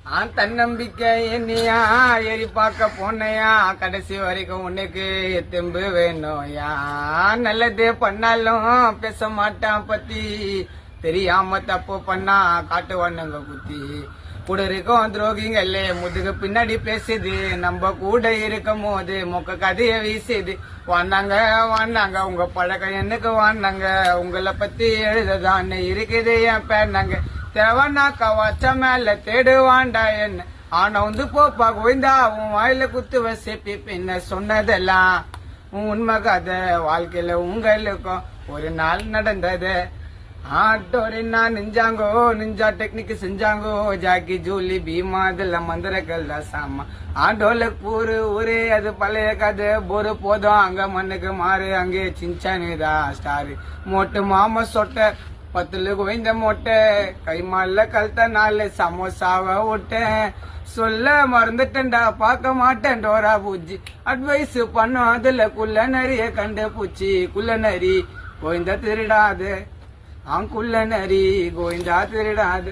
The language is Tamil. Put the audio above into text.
தன்னம்பிக்கை என்னையா ஏறி பார்க்க போனையா கடைசி வரைக்கும் உனக்கு தெம்பு வேணும்யா. நல்லது பண்ணாலும் பேச மாட்டான் பத்தி, தெரியாம தப்பு பண்ணா காட்டுவானுங்க குத்தி. கூட இருக்கும் துரோகிங்களே முதுகு பின்னாடி பேசுது, நம்ம கூட இருக்கும் போது மொக்க கதைய வீசுது. வாண்டாங்க வாண்டாங்க உங்க பழக்கம் எனக்கு வாண்டாங்க, உங்களை பத்தி எழுததான்னு இருக்குது என் பேனாங்க. தேவனாக்கா வச்ச மேல தேடுவாண்டா என்ன, ஆனா வந்து போப்பா கோவிந்தா உன் வாயில குத்து வசிப்பி. பின்ன சொன்னதெல்லாம் உண்மை கதை, வாழ்க்கையில உங்களுக்கும் ஒரு நாள் நடந்தது. ஆட்டோரின்னா நிஞ்சாங்கோ நிஞ்சா டெக்னிக் செஞ்சாங்கோ, ஜாக்கி ஜூலி பீமா அதெல்லாம் மந்திரக்கல் சாமா. ஆட்டோல கூறு ஊரு அது பழைய கதை, போரு போதும் அங்க மண்ணுக்கு மாறு, அங்கே சின்சானுதா ஸ்டாரு. மோட்டு மாம சொட்ட 10 கோவிந்த மொட்டை, கைமால கழுத்த 4 சமோசாவ விட்டேன். சொல்ல மறந்துட்டேன்டா பார்க்க மாட்டேன் டோரா பூச்சி. அட்வைஸ் பண்ணும் அதுல குள்ள நரிய கண்டு பூச்சி. குள்ள நரி கோவிந்தா திருடாது, குள்ள நரி கோவிந்தா திருடாது.